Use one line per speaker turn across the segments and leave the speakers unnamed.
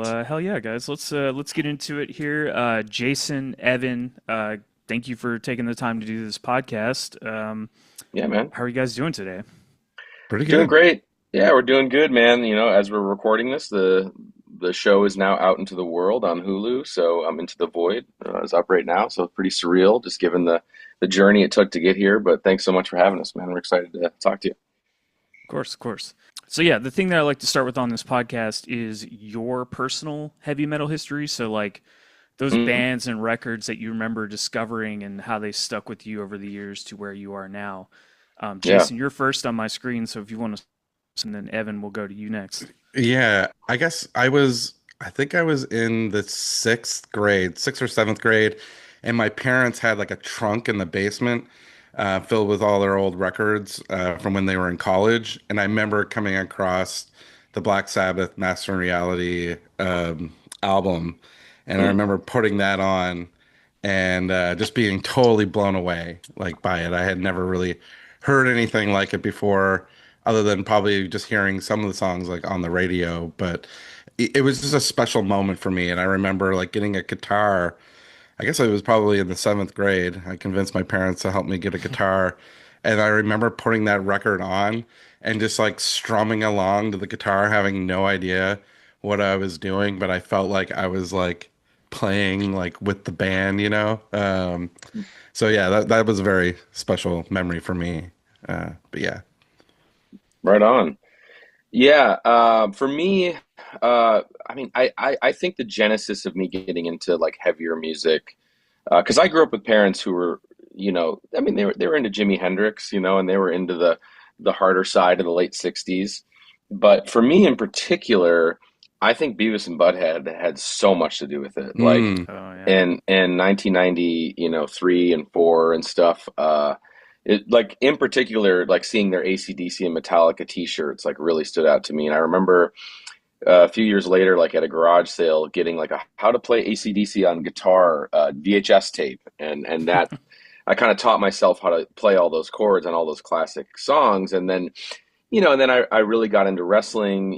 Hell yeah, guys. Let's get into it here. Jason, Evan, thank you for taking the time to do this podcast.
Yeah, man.
How are you guys doing today?
Pretty
Doing
good.
great. Yeah, we're doing good, man. As we're recording this, the show is now out into the world on Hulu. So I'm Into the Void is up right now. So it's pretty surreal, just given the journey it took to get here. But thanks so much for having us, man. We're excited to talk to you.
Of course, of course. So yeah, the thing that I like to start with on this podcast is your personal heavy metal history. So like those
Mm,
bands and records that you remember discovering and how they stuck with you over the years to where you are now.
yeah.
Jason, you're first on my screen, so if you want to, and then Evan will go to you next.
Yeah, I think I was in the sixth grade, sixth or seventh grade, and my parents had like a trunk in the basement filled with all their old records from when they were in college. And I remember coming across the Black Sabbath Master in Reality album, and I
Mm,
remember putting that on and just being totally blown away like by it. I had never really heard anything like it before, other than probably just hearing some of the songs like on the radio. But it was just a special moment for me. And I remember like getting a guitar. I guess I was probably in the seventh grade. I convinced my parents to help me get a guitar. And I remember putting that record on and just like strumming along to the guitar, having no idea what I was doing, but I felt like I was like playing like with the band, you know? So yeah, that was a very special memory for me. But yeah.
right on. Yeah. For me, I think the genesis of me getting into like heavier music, because I grew up with parents who were, they were into Jimi Hendrix, and they were into the harder side of the late '60s. But for me in particular, I think Beavis and Butthead had so much to do with it. Like
Mm,
Oh yeah.
in 1990, three and four and stuff. It like in particular, like seeing their AC/DC and Metallica T-shirts, like really stood out to me. And I remember a few years later, like at a garage sale, getting like a how to play AC/DC on guitar VHS tape, and that I kind of taught myself how to play all those chords and all those classic songs, and then I really got into wrestling,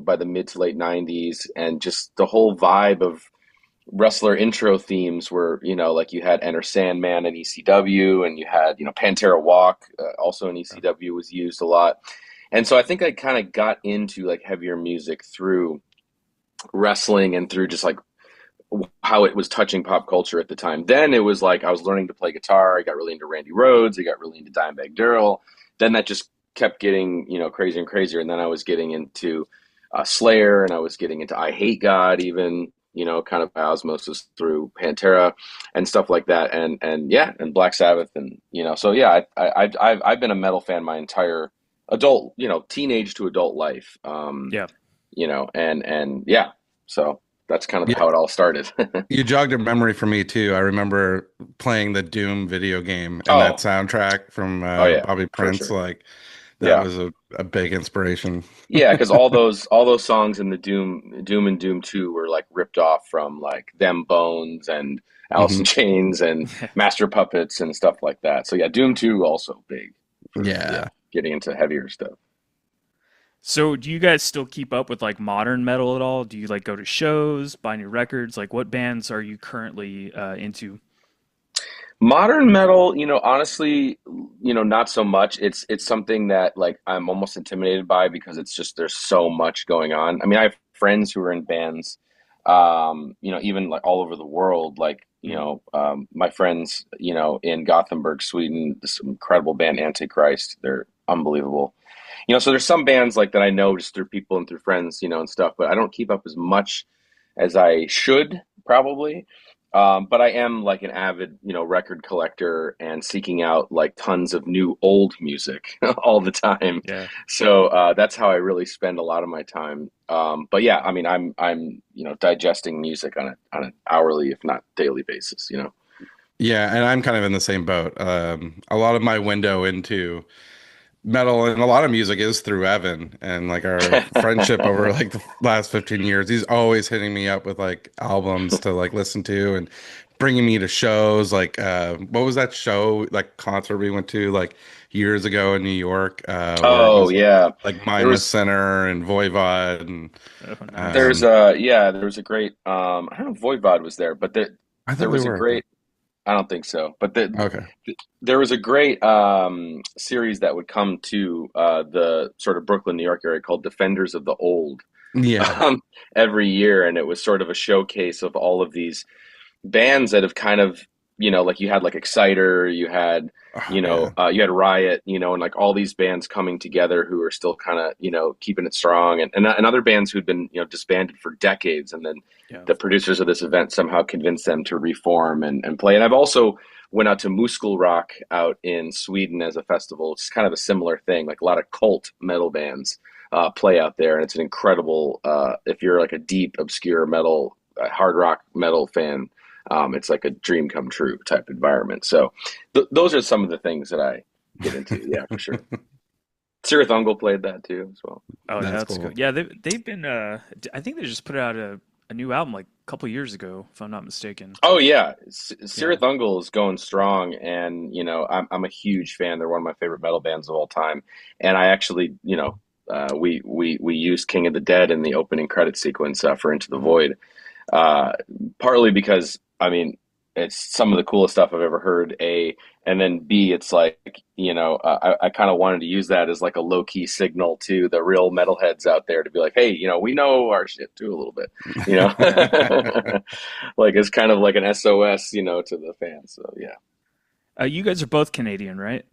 by the mid to late '90s, and just the whole vibe of wrestler intro themes were, like you had Enter Sandman in ECW, and you had, Pantera Walk, also in ECW was used a lot. And so I think I kind of got into like heavier music through wrestling and through just like how it was touching pop culture at the time. Then it was like I was learning to play guitar. I got really into Randy Rhoads. I got really into Dimebag Darrell. Then that just kept getting, crazier and crazier. And then I was getting into Slayer, and I was getting into I Hate God, even, kind of by osmosis through Pantera and stuff like that. And yeah, and Black Sabbath. And, so yeah, I've been a metal fan my entire adult, teenage to adult life.
Yeah.
And yeah, so that's kind of
yeah,
how it all started.
you jogged a memory for me too. I remember playing the Doom video game and that
Oh,
soundtrack from
oh yeah,
Bobby
for
Prince.
sure.
Like that
Yeah.
was a big inspiration.
Yeah, because all those songs in the Doom and Doom 2 were like ripped off from like Them Bones and Alice
Hmm.
in Chains and Master Puppets and stuff like that. So yeah, Doom 2 also big for yeah,
Yeah.
getting into heavier stuff.
So, do you guys still keep up with like modern metal at all? Do you like go to shows, buy new records? Like, what bands are you currently into?
Modern metal, honestly, not so much. It's something that like I'm almost intimidated by because it's just there's so much going on. I mean, I have friends who are in bands, even like all over the world. Like,
Mhm.
my friends, in Gothenburg, Sweden, this incredible band Antichrist. They're unbelievable. So there's some bands like that I know just through people and through friends, and stuff, but I don't keep up as much as I should probably. But I am like an avid, record collector and seeking out like tons of new old music all the time.
Yeah.
So that's how I really spend a lot of my time. But yeah, I mean, I'm digesting music on an hourly, if not daily basis.
Yeah, and I'm kind of in the same boat. A lot of my window into metal and a lot of music is through Evan and like our friendship over like the last 15 years. He's always hitting me up with like albums to like listen to and bringing me to shows. Like, what was that show, like concert we went to like years ago in New York, where it
Oh
was
yeah,
like
there
Mima
was
Center and Voivod and,
Oh, nice.
there's
um,
a yeah there was a great I don't know if Voivod was there, but
I
there
thought they
was a
were, but
great I don't think so, but
okay.
there was a great series that would come to the sort of Brooklyn, New York area called Defenders of the Old
Yeah.
um, every year, and it was sort of a showcase of all of these bands that have kind of, like you had like Exciter, you had,
Oh, yeah.
you had Riot, and like all these bands coming together who are still kind of, keeping it strong, and other bands who'd been, disbanded for decades, and then
Yeah.
the producers of this event somehow convinced them to reform and play. And I've also went out to Muskel Rock out in Sweden as a festival. It's kind of a similar thing, like a lot of cult metal bands play out there, and it's an incredible. If you're like a deep, obscure metal, hard rock metal fan, it's like a dream come true type environment. So those are some of the things that I get into. Yeah, for sure. Sirith Ungol played that too as well.
Oh, yeah,
That's
that's cool.
cool.
Yeah, they've been. I think they just put out a new album like a couple years ago, if I'm not mistaken.
Oh yeah,
Yeah.
Sirith Ungol is going strong, and I'm a huge fan. They're one of my favorite metal bands of all time, and I actually we used King of the Dead in the opening credit sequence for Into the
Mhm.
Void, uh, partly because I mean it's some of the coolest stuff I've ever heard. And then B, it's like I kind of wanted to use that as like a low key signal to the real metalheads out there to be like, hey, we know our shit too a little bit, you know,
Yeah.
like it's kind of like an SOS, to the fans. So yeah,
You guys are both Canadian, right?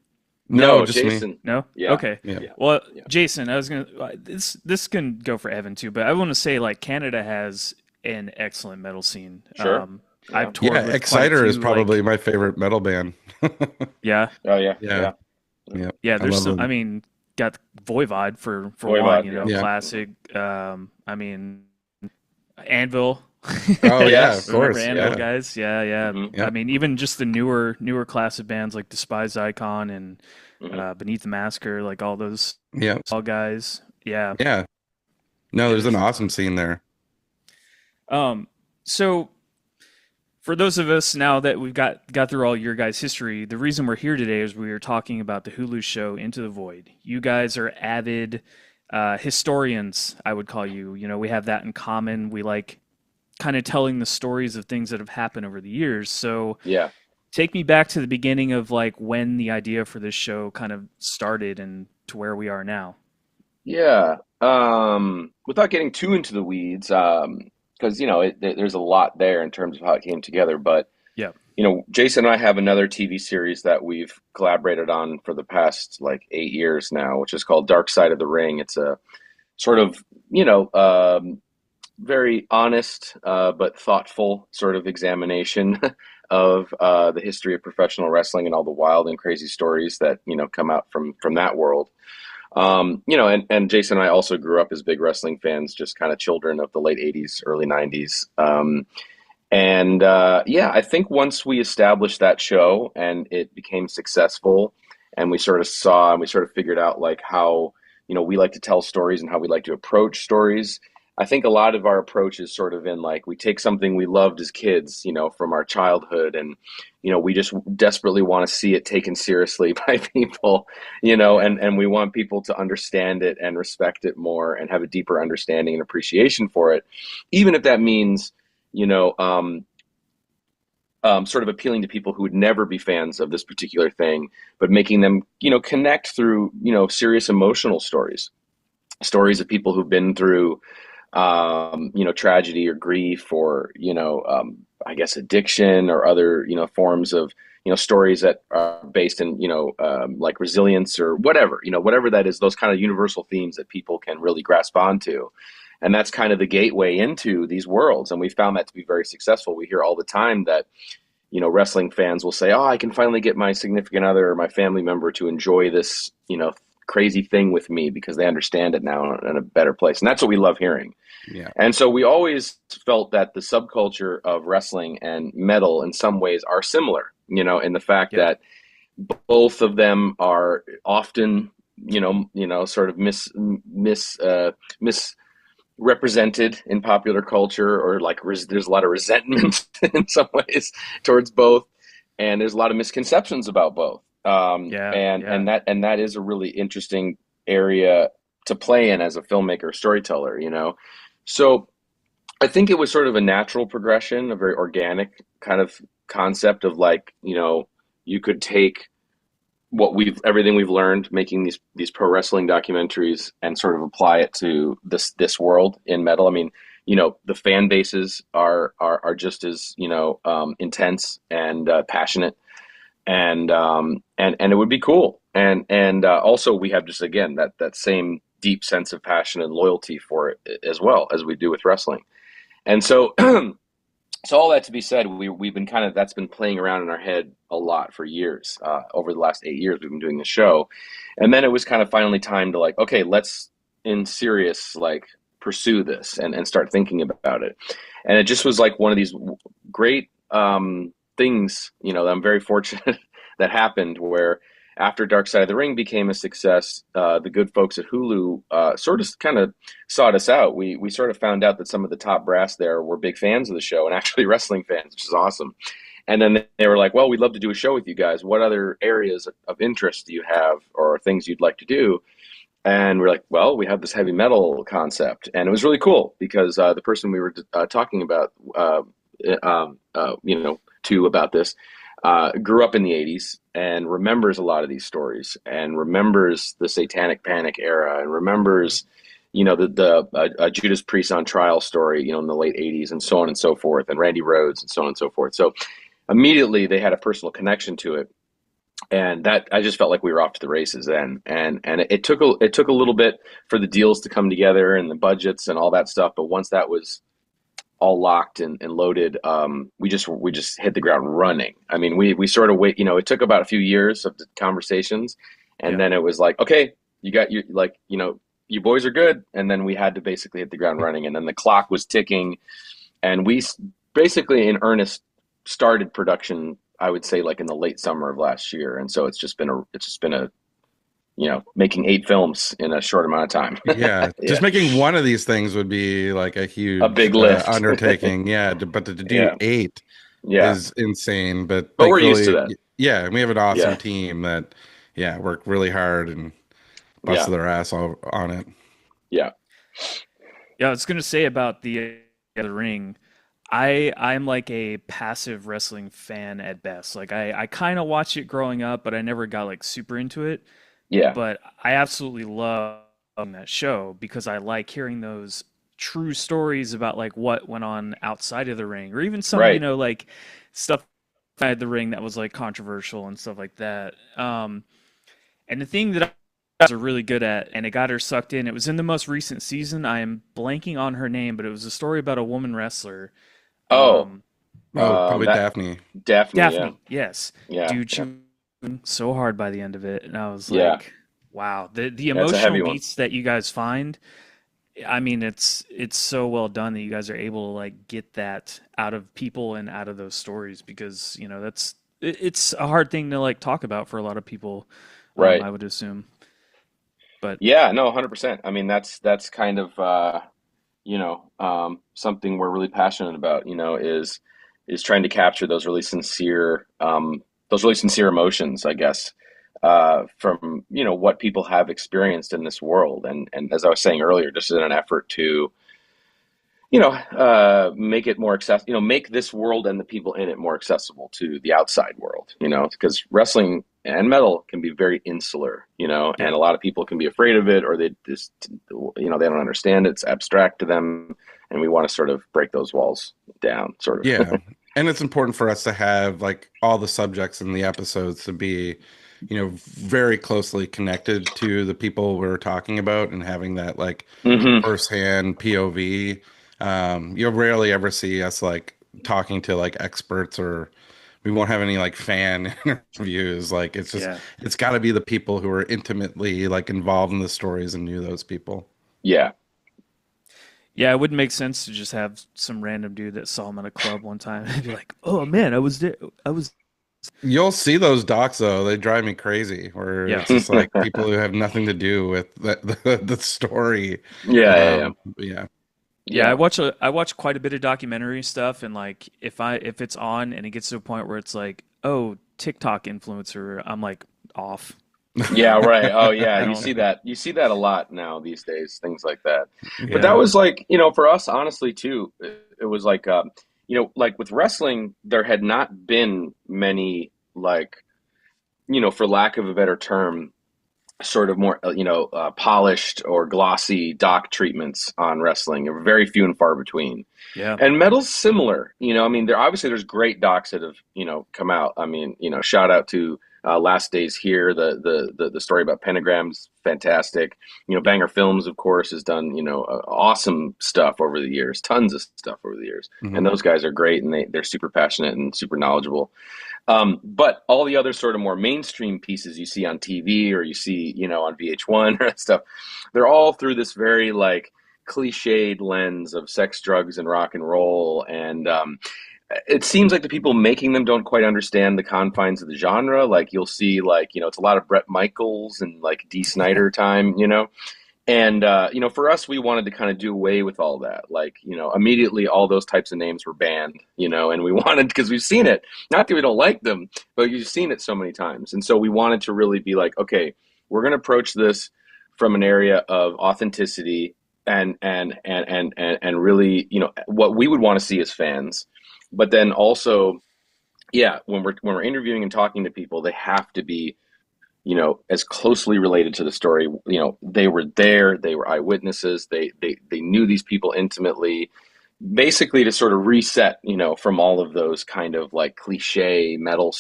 No,
no,
just me.
Jason,
No?
yeah,
Okay.
Yeah.
yeah,
Well,
yeah,
Jason, I was gonna this can go for Evan too, but I want to say like Canada has an excellent metal scene.
sure,
I've
yeah,
toured
Yeah,
with quite a
Exciter is
few
probably
like
my favorite metal band.
yeah,
oh yeah,
Yeah,
yeah, yeah.
yeah,
yeah.
I
There's
love
some. I
them.
mean, got Voivod for one,
Voivod, yeah,
Yeah.
classic. I mean, Anvil.
Oh yeah, of
yes,
Remember
course.
Anvil
yeah,
Yeah,
guys? Yeah, yeah.
hmm
I
yeah,
mean, even just the newer class of bands like Despised Icon and
hmm
Beneath the Masker, like all those
yeah,
all guys. Yeah,
yeah. No,
yeah.
there's an
There's
awesome scene there.
um. So for those of us now that we've got through all your guys' history, the reason we're here today is we are talking about the Hulu show Into the Void. You guys are avid historians, I would call you. We have that in common. We like kind of telling the stories of things that have happened over the years. So
yeah.
take me back to the beginning of like when the idea for this show kind of started and to where we are now.
Yeah. Without getting too into the weeds, because there's a lot there in terms of how it came together. But
Yeah.
Jason and I have another TV series that we've collaborated on for the past like 8 years now, which is called Dark Side of the Ring. It's a sort of very honest but thoughtful sort of examination of the history of professional wrestling and all the wild and crazy stories that come out from that world. And Jason and I also grew up as big wrestling fans, just kind of children of the late 80s, early 90s. And yeah, I think once we established that show and it became successful, and we sort of saw and we sort of figured out like how, we like to tell stories and how we like to approach stories. I think a lot of our approach is sort of in like we take something we loved as kids, from our childhood, and we just desperately want to see it taken seriously by people,
Yeah.
and we want people to understand it and respect it more and have a deeper understanding and appreciation for it, even if that means, you know, um, sort of appealing to people who would never be fans of this particular thing, but making them, connect through, serious emotional stories, stories of people who've been through, tragedy or grief or, I guess addiction or other, forms of, stories that are based in, like resilience or whatever, whatever that is, those kind of universal themes that people can really grasp onto. And that's kind of the gateway into these worlds. And we found that to be very successful. We hear all the time that, wrestling fans will say, "Oh, I can finally get my significant other or my family member to enjoy this, crazy thing with me because they understand it now in a better place." And that's what we love hearing.
Yeah,
And so we always felt that the subculture of wrestling and metal in some ways are similar, in the fact
Yeah.
that both of them are often sort of misrepresented in popular culture, or like there's a lot of resentment in some ways towards both, and there's a lot of misconceptions about both.
Yeah,
And
yeah.
that is a really interesting area to play in as a filmmaker, storyteller. So I think it was sort of a natural progression, a very organic kind of concept of like, you could take everything we've learned making these pro wrestling documentaries and sort of apply it to this world in metal. I mean, the fan bases are just as, intense and passionate, and it would be cool. And also we have just, again, that same deep sense of passion and loyalty for it as well as we do with wrestling. And so, so all that to be said, we've been that's been playing around in our head a lot for years. Over the last 8 years, we've been doing the show, and then it was kind of finally time to like, okay, let's in serious like pursue this and start thinking about it. And it just was like one of these great things, that I'm very fortunate that happened, where after Dark Side of the Ring became a success, the good folks at Hulu sort of kind of sought us out. We sort of found out that some of the top brass there were big fans of the show and actually wrestling fans, which is awesome. And then they were like, "Well, we'd love to do a show with you guys. What other areas of interest do you have, or things you'd like to do?" And we're like, "Well, we have this heavy metal concept," and it was really cool because the person we were talking about, to about this, grew up in the 80s and remembers a lot of these stories and remembers the Satanic Panic era and remembers, the Judas Priest on trial story, in the late 80s, and so on and so forth, and Randy Rhoads and so on and so forth. So immediately they had a personal connection to it. And that, I just felt like we were off to the races then. And it took a little bit for the deals to come together and the budgets and all that stuff. But once that was all locked and loaded, we just hit the ground running. I mean, we sort of wait. It took about a few years of the conversations, and
Yeah.
then it was like, okay, you got your, like, you boys are good, and then we had to basically hit the ground running, and then the clock was ticking, and basically in earnest started production, I would say, like in the late summer of last year, and so it's just been a making 8 films in a short amount of time.
Yeah,
Yeah,
just making one of these things would be like a
a
huge
big lift.
undertaking. Yeah, but to do
Yeah,
eight
yeah,
is insane. But
but we're used to
thankfully,
that.
yeah, and we have an awesome
Yeah,
team that, yeah, worked really hard and
yeah,
busted their ass all on it.
yeah.
Yeah, I was gonna say about the ring. I'm like a passive wrestling fan at best. Like I kind of watched it growing up, but I never got like super into it.
Yeah,
But I absolutely love that show because I like hearing those true stories about like what went on outside of the ring, or even some,
right.
like stuff outside the ring that was like controversial and stuff like that. And the thing that I guys are really good at, and it got her sucked in. It was in the most recent season. I am blanking on her name, but it was a story about a woman wrestler.
Oh,
Um,
Oh, probably
that
Daphne.
Daphne. Yeah,
Daphne, yes,
yeah,
dude, she
yeah,
was so hard by the end of it, and I was
yeah.
like, wow, the
Yeah, it's a
emotional
heavy one.
beats that you guys find. I mean, it's so well done that you guys are able to like get that out of people and out of those stories because it's a hard thing to like talk about for a lot of people.
Right.
I would assume, but
Yeah, no, 100%. I mean, that's kind of something we're really passionate about, is trying to capture those really sincere emotions, I guess, from, what people have experienced in this world. And as I was saying earlier, just in an effort to, make it more accessible, make this world and the people in it more accessible to the outside world, because wrestling and metal can be very insular, and
yeah.
a lot of people can be afraid of it, or they just, they don't understand it. It's abstract to them. And we want to sort of break those walls down, sort of.
Yeah. And it's important for us to have like all the subjects in the episodes to be, very closely connected to the people we're talking about and having that like
Hmm.
firsthand POV. You'll rarely ever see us like talking to like experts, or we won't have any like fan interviews. Like
Yeah.
it's got to be the people who are intimately like involved in the stories and knew those people.
Yeah.
Yeah, it wouldn't make sense to just have some random dude that saw him at a club one time and be like, "Oh man, I was there. I was
You'll see those docs though. They drive me crazy. Where
Yeah.
it's just like people who have nothing to do with the story.
Yeah, yeah, yeah.
Yeah.
Yeah,
Yeah.
I watch quite a bit of documentary stuff, and like if it's on and it gets to a point where it's like, oh, TikTok influencer, I'm like off.
Yeah, right. Oh, yeah.
I don't.
You see that a lot now these days, things like that. But that
Yeah.
was like, for us, honestly, too, it was like, like with wrestling, there had not been many, like, for lack of a better term, sort of more, polished or glossy doc treatments on wrestling. There were very few and far between.
Yeah.
And metal's similar, I mean, there's great docs that have, come out. I mean, shout out to Last Days Here, the story about pentagrams, fantastic. Banger Films, of course, has done, awesome stuff over the years, tons of stuff over the years.
Hmm.
And those guys are great, and they're super passionate and super knowledgeable. But all the other sort of more mainstream pieces you see on TV or you see, on VH1 or that stuff, they're all through this very like cliched lens of sex, drugs, and rock and roll. And it seems like the people making them don't quite understand the confines of the genre. Like you'll see, like it's a lot of Bret Michaels and like Dee Snider time. And for us, we wanted to kind of do away with all that. Like, immediately all those types of names were banned. And we wanted because we've seen it. Not that we don't like them, but you've seen it so many times. And so we wanted to really be like, okay, we're going to approach this from an area of authenticity and really, what we would want to see as fans. But then also, yeah, when we're interviewing and talking to people, they have to be as closely related to the story. They were there, they were eyewitnesses, they knew these people intimately, basically to sort of reset, from all of those kind of like cliche metal,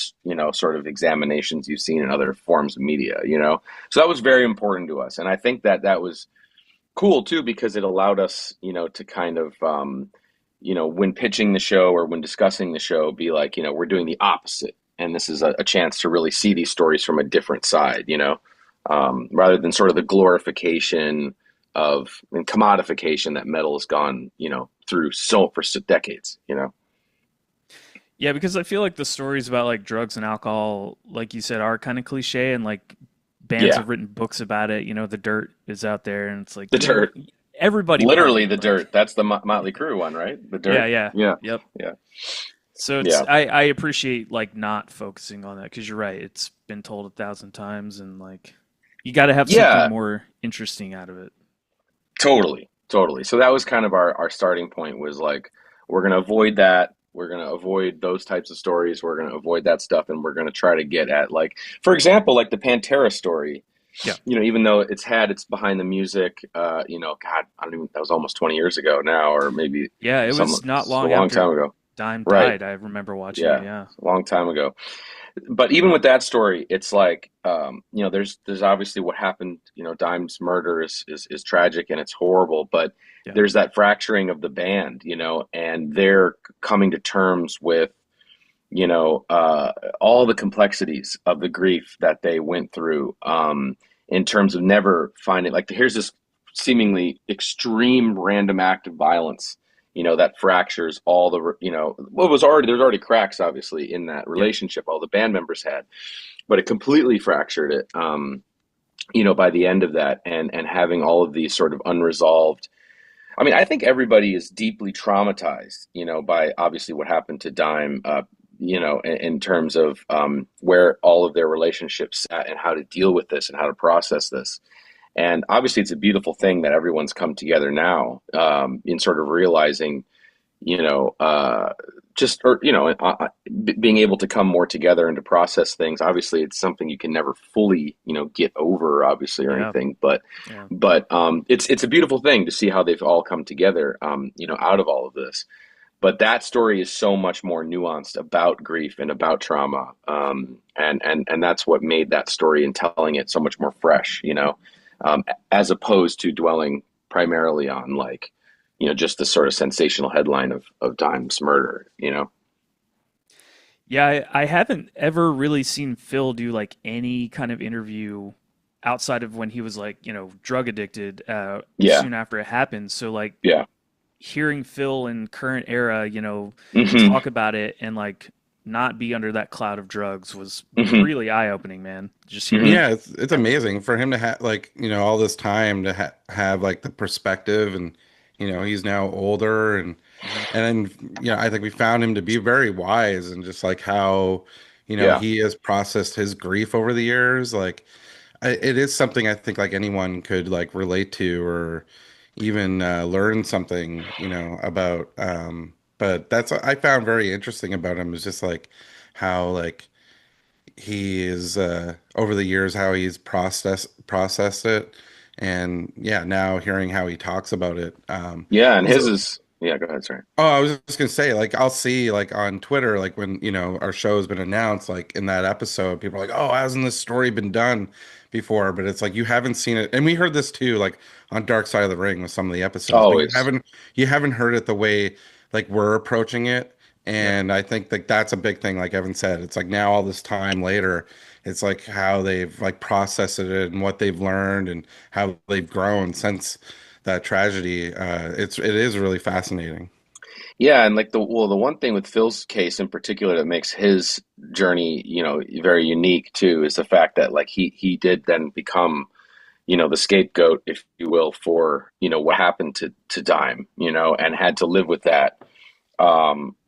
sort of examinations you've seen in other forms of media. So that was very important to us. And I think that was cool too, because it allowed us, to kind of, when pitching the show or when discussing the show, be like, we're doing the opposite. And this is a chance to really see these stories from a different side, rather than sort of the glorification of and commodification that metal has gone, through for decades.
Yeah, because I feel like the stories about like drugs and alcohol, like you said, are kind of cliche, and like bands
Yeah,
have written books about it. The Dirt is out there, and it's like,
the dirt,
everybody
literally the
partied. Like,
dirt. That's the Motley Crue one, right? The
yeah,
dirt.
yeah,
Yeah,
yep.
yeah,
So it's
yeah,
I appreciate like not focusing on that because you're right. It's been told 1,000 times, and like you got to have something
yeah.
more interesting out of it.
Totally, totally. So that was kind of our starting point was like, we're going to avoid that. We're going to avoid those types of stories. We're going to avoid that stuff. And we're going to try to get at like, for example, like the Pantera story,
Yeah,
even though it's behind the music, God, I don't even, that was almost 20 years ago now, or maybe
yeah. It
some,
was not
a
long
long
after
time ago.
Dime
Right.
died. I remember watching it.
Yeah.
Yeah,
A long time ago. But even with that story, it's like, there's obviously what happened. Dime's murder is tragic and it's horrible, but
yeah,
there's that fracturing of the band, and they're coming to terms with, all the complexities of the grief that they went through, in terms of never finding, like, here's this seemingly extreme random act of violence, that fractures all the, what was already, there's already cracks, obviously, in that
yeah,
relationship all the band members had, but it completely fractured it, by the end of that, and having all of these sort of unresolved. I mean, I think everybody is deeply traumatized, by obviously what happened to Dime, in terms of, where all of their relationships sat and how to deal with this and how to process this. And obviously, it's a beautiful thing that everyone's come together now, in sort of realizing, you know, uh, just or being able to come more together and to process things. Obviously, it's something you can never fully, get over, obviously, or
yeah,
anything. But
yeah.
it's a beautiful thing to see how they've all come together, out of all of this. But that story is so much more nuanced about grief and about trauma, and that's what made that story and telling it so much more fresh, as opposed to dwelling primarily on like, just the sort of sensational headline of Dime's murder.
Yeah, I haven't ever really seen Phil do like any kind of interview outside of when he was like, drug addicted
Yeah,
soon after it happened. So like
yeah.
hearing Phil in current era,
Hmm.
talk about it and like not be under that cloud of drugs was
Hmm.
really eye opening, man. Just
Hmm.
hearing.
Yeah, it's amazing for him to have like, all this time to have like the perspective, and he's now older,
Mhm.
and then I think we found him to be very wise, and just like how
Yeah.
he has processed his grief over the years. Like it is something I think like anyone could like relate to, or even learn something about. But that's what I found very interesting about him, is just like how like he is over the years, how he's processed it, and yeah, now hearing how he talks about it.
Yeah. And his
Also,
is, yeah, go ahead. Sorry.
oh, I was just gonna say, like, I'll see like on Twitter, like when our show has been announced, like in that episode, people are like, "Oh, hasn't this story been done before?" But it's like you haven't seen it, and we heard this too, like on Dark Side of the Ring with some of the episodes, but you
Always.
haven't heard it the way like we're approaching it.
Yeah.
And I think that that's a big thing. Like Evan said, it's like now all this time later, it's like how they've like processed it and what they've learned and how they've grown since that tragedy. It is really fascinating.
Yeah, and like the one thing with Phil's case in particular that makes his journey, very unique too, is the fact that like he did then become, the scapegoat, if you will, for, what happened to Dime, and had to live with that,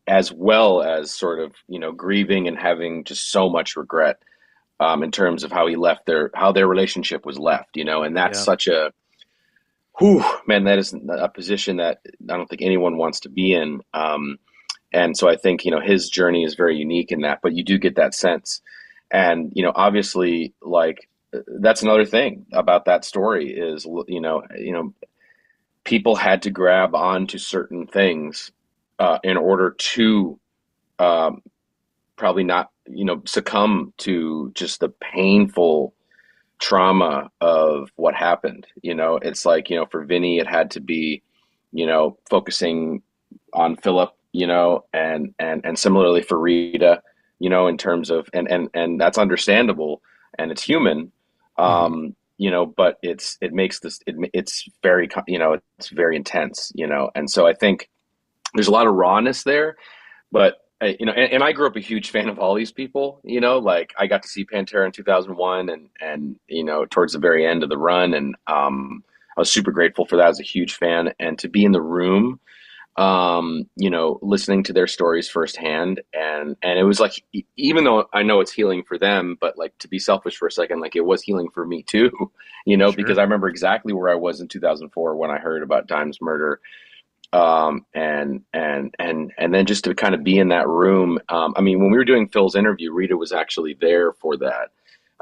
as well as sort of, grieving and having just so much regret, in terms of how their relationship was left, and that's
Yeah.
such a, whew, man, that is a position that I don't think anyone wants to be in. And so I think, his journey is very unique in that, but you do get that sense. And, obviously, like, that's another thing about that story is, people had to grab onto certain things, in order to, um, probably not, succumb to just the painful trauma of what happened. It's like, for Vinny, it had to be, focusing on Philip, and similarly for Rita, in terms of, and that's understandable and it's human.
Mhm.
But it makes this, it's very, it's very intense, and so I think there's a lot of rawness there, but and I grew up a huge fan of all these people. Like I got to see Pantera in 2001, and towards the very end of the run, and I was super grateful for that. I was a huge fan, and to be in the room, listening to their stories firsthand, and it was like, even though I know it's healing for them, but like to be selfish for a second, like it was healing for me too, because
Sure.
I remember exactly where I was in 2004 when I heard about Dime's murder, and then just to kind of be in that room. I mean, when we were doing Phil's interview, Rita was actually there for that,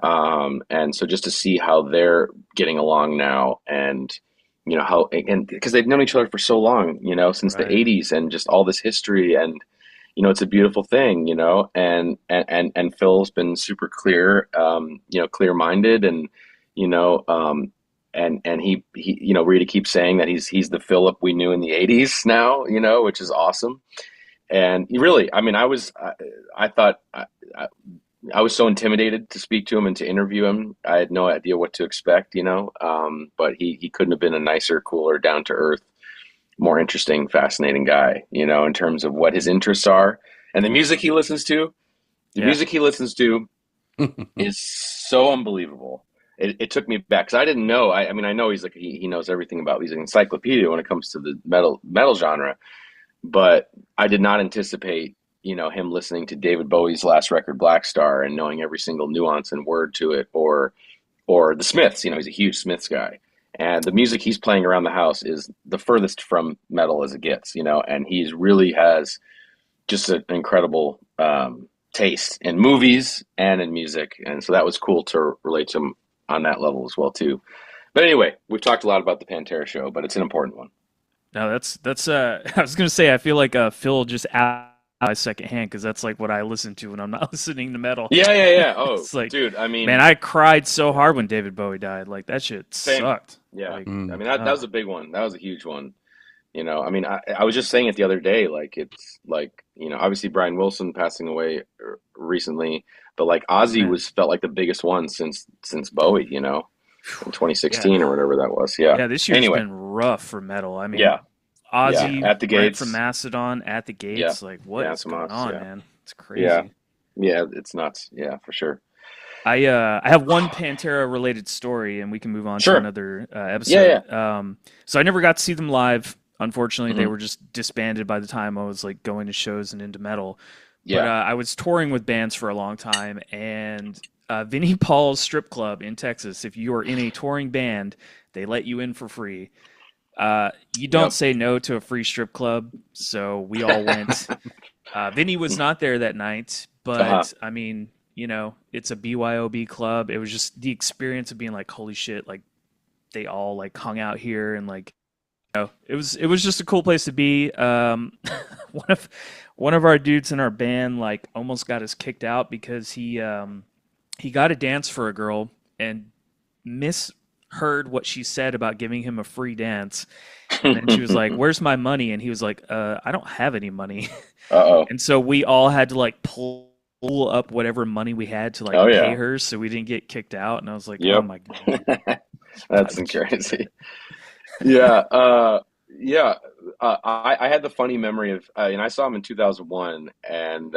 and so just to see how they're getting along now, and how, and because they've known each other for so long, since the
Right.
80s, and just all this history, and it's a beautiful thing, and Phil's been super clear, clear minded, and you know um and he Rita keeps saying that he's the Philip we knew in the 80s now, which is awesome. And he really, I mean, I thought, I was so intimidated to speak to him and to interview him. I had no idea what to expect, but he couldn't have been a nicer, cooler, down to earth, more interesting, fascinating guy, in terms of what his interests are and the music he listens to. The
Yeah.
music he listens to is so unbelievable. It took me back because I didn't know. I mean, I know he's like, he knows everything about, he's an encyclopedia when it comes to the metal genre, but I did not anticipate, him listening to David Bowie's last record, Black Star, and knowing every single nuance and word to it, or the Smiths. He's a huge Smiths guy, and the music he's playing around the house is the furthest from metal as it gets. And he's really has just an incredible, taste in movies and in music, and so that was cool to relate to him on that level as well too. But anyway, we've talked a lot about the Pantera show, but it's an important one.
No, that's I was gonna say I feel like Phil just out secondhand because that's like what I listen to when I'm not listening to metal.
Yeah, yeah, yeah. Oh,
It's like,
dude, I
man,
mean,
I cried so hard when David Bowie died. Like that shit
same.
sucked.
Yeah.
Like,
I
Mm.
mean, that was a big one. That was a huge one. I mean, I was just saying it the other day. Like, it's like, obviously Brian Wilson passing away, recently, but like Ozzy
man,
was felt like the biggest one since Bowie, in
yeah,
2016 or whatever that was. Yeah.
yeah. This year's
Anyway,
been rough for metal. I mean,
yeah, yeah.
Ozzy
At the
went from
Gates.
Mastodon at the
Yeah.
gates. Like, what
Yeah,
is
some
going
us.
on,
Yeah.
man? It's
Yeah.
crazy.
Yeah, it's nuts. Yeah, for sure.
I have one Pantera related story, and we can move on to
Sure.
another
Yeah, yeah.
episode. So I never got to see them live. Unfortunately, they
Hmm.
were just disbanded by the time I was like going to shows and into metal. But
Yeah.
I was touring with bands for a long time, and Vinnie Paul's strip club in Texas. If you are in a touring band, they let you in for free. You don't
Yep.
say no to a free strip club, so we all went. Vinny was not there that night,
Uh-huh.
but I mean, it's a BYOB club. It was just the experience of being like, holy shit, like they all like hung out here and like, it was just a cool place to be. One of one of our dudes in our band like almost got us kicked out because he got a dance for a girl and misheard what she said about giving him a free dance. And then she was like, "Where's my money?" And he was like, I don't have any money."
Uh-oh.
And so we all had to like pull up whatever money we had to
Oh
like pay
yeah.
her so we didn't get kicked out. And I was like, "Oh
Yep.
my god, why
That's
would you do that?"
crazy. Yeah. Yeah. I had the funny memory of, and I saw him in 2001, and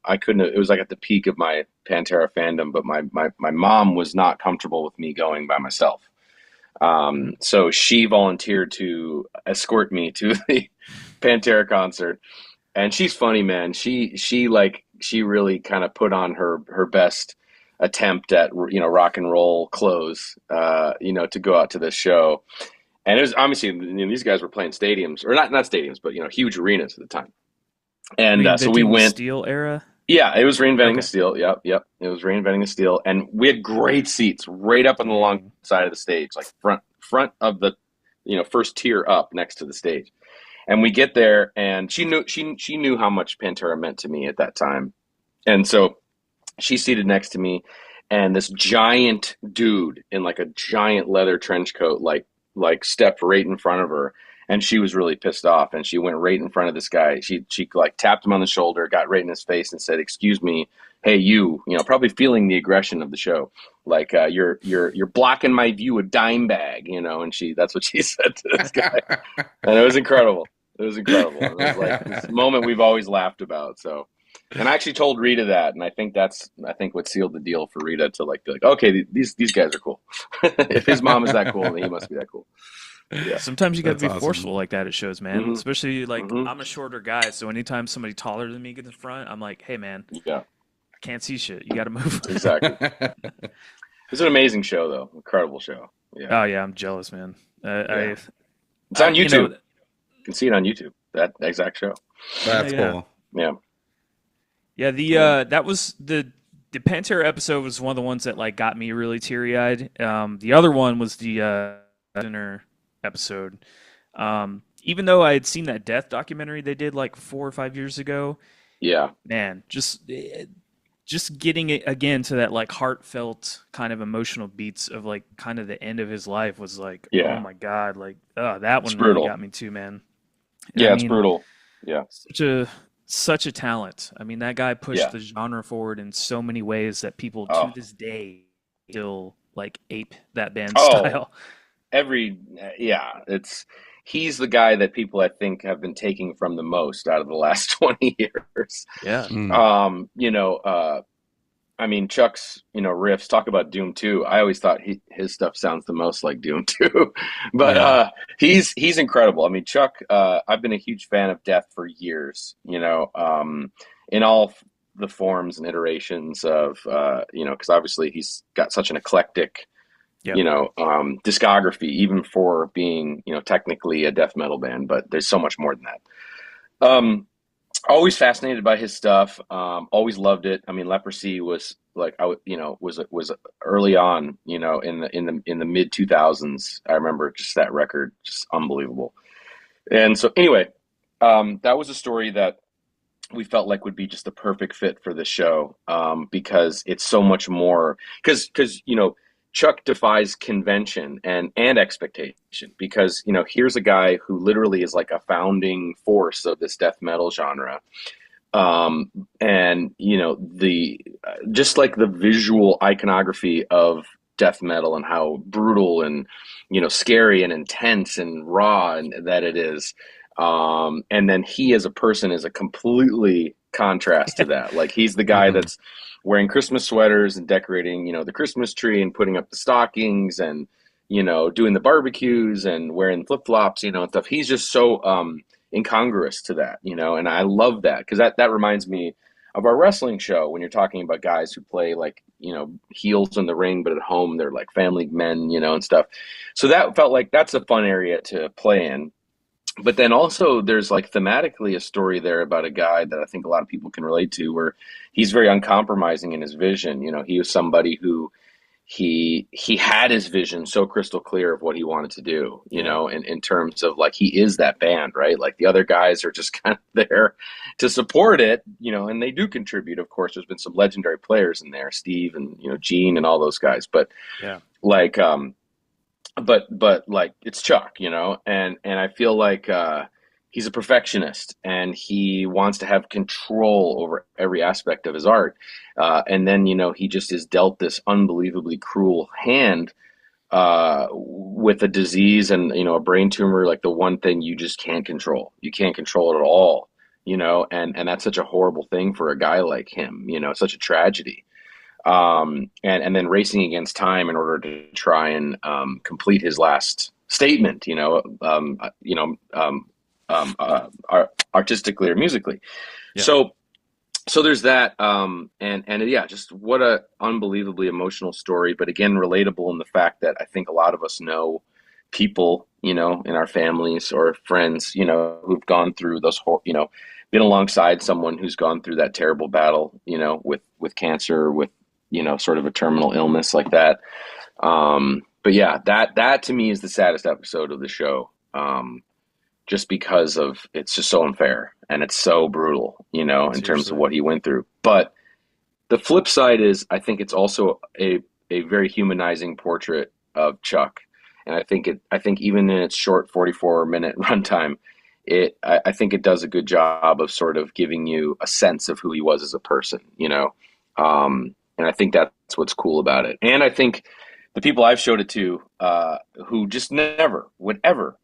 I couldn't. It was like at the peak of my Pantera fandom, but my mom was not comfortable with me going by myself.
Mhm.
So she volunteered to escort me to the Pantera concert, and she's funny, man. She really kind of put on her best attempt at rock and roll clothes, to go out to this show. And it was obviously, these guys were playing stadiums, or not stadiums, but huge arenas at the time. And so we
Reinventing the
went.
steel era.
Yeah, it was reinventing the
Okay.
steel. Yep, yep. It was reinventing the steel, and we had great seats right up on the long
Dang.
side of the stage, like front of the first tier up next to the stage. And we get there, and she knew how much Pantera meant to me at that time, and so she's seated next to me, and this giant dude in like a giant leather trench coat, like stepped right in front of her, and she was really pissed off, and she went right in front of this guy. She like tapped him on the shoulder, got right in his face, and said, "Excuse me, hey you," probably feeling the aggression of the show, like you're blocking my view, a dime bag, and that's what she said to this guy, and it was incredible. It was incredible. It was like this moment we've always laughed about. So, and I actually told Rita that, and I think what sealed the deal for Rita to like be like, okay, these guys are cool. If his mom is that cool, then he must be that cool. Yeah.
Sometimes you got to
That's
be forceful
awesome.
like that at shows, man.
Hmm.
Especially like
Hmm.
I'm a shorter guy, so anytime somebody taller than me gets in front, I'm like, "Hey, man,
Yeah.
I can't see shit. You got to move."
Exactly. It's an amazing show, though. Incredible show. Yeah.
Oh yeah, I'm jealous, man.
Yeah.
I,
It's on
you
YouTube.
know,
You can see it on YouTube. That exact show.
yeah,
That's
yeah,
cool.
Yeah.
yeah. The
Yeah.
that was the Pantera episode was one of the ones that like got me really teary eyed. The other one was the Eisener episode. Even though I had seen that death documentary they did like 4 or 5 years ago,
Yeah.
man, just getting it again to that like heartfelt kind of emotional beats of like kind of the end of his life was like, oh
Yeah.
my God, like that
It's
one really
brutal.
got me too, man. And I
Yeah, it's
mean,
brutal. Yeah.
such a talent. I mean, that guy pushed
Yeah.
the genre forward in so many ways that people to
Oh.
this day still like ape that band's
Oh.
style.
Yeah, he's the guy that people I think have been taking from the most out of the last 20 years.
Yeah.
Mm.
I mean, Chuck's, riffs talk about Doom 2. I always thought his stuff sounds the most like Doom 2, but
Yeah.
he's incredible. I mean, Chuck, I've been a huge fan of Death for years, in all the forms and iterations of, because obviously he's got such an eclectic,
Yep.
discography, even for being, technically a death metal band, but there's so much more than that. Always fascinated by his stuff. Always loved it. I mean, Leprosy was like was early on. In the mid 2000s. I remember just that record, just unbelievable. And so anyway, that was a story that we felt like would be just the perfect fit for the show, because it's so much more. Because Chuck defies convention and expectation, because here's a guy who literally is like a founding force of this death metal genre, and the just like the visual iconography of death metal and how brutal and scary and intense and raw and that it is, and then he as a person is a completely contrast to that. Like he's the guy
Mhm.
that's wearing Christmas sweaters and decorating, the Christmas tree and putting up the stockings and, doing the barbecues and wearing flip-flops, and stuff. He's just so incongruous to that, and I love that because that reminds me of our wrestling show when you're talking about guys who play like, heels in the ring, but at home they're like family men, and stuff. So that felt like that's a fun area to play in. But then also there's like thematically a story there about a guy that I think a lot of people can relate to where he's very uncompromising in his vision. He was somebody who he had his vision so crystal clear of what he wanted to do,
Yeah.
in terms of like he is that band, right? Like the other guys are just kind of there to support it, and they do contribute. Of course, there's been some legendary players in there, Steve and Gene and all those guys, but
Yeah.
like but like it's Chuck, and I feel like he's a perfectionist and he wants to have control over every aspect of his art. And then he just is dealt this unbelievably cruel hand with a disease and a brain tumor, like the one thing you just can't control. You can't control it at all, and that's such a horrible thing for a guy like him. Such a tragedy, and then racing against time in order to try and complete his last statement, artistically or musically.
Yeah.
So there's that, and yeah, just what a unbelievably emotional story, but again, relatable in the fact that I think a lot of us know people, in our families or friends, who've gone through those, been alongside someone who's gone through that terrible battle, with cancer, with sort of a terminal illness like that. But yeah, that to me is the saddest episode of the show. Just because of it's just so unfair and it's so brutal, in terms of
Seriously.
what he went through. But the flip side is I think it's also a very humanizing portrait of Chuck. And I think even in its short 44-minute runtime, I think it does a good job of sort of giving you a sense of who he was as a person, and I think that's what's cool about it. And I think the people I've showed it to, who just never would ever,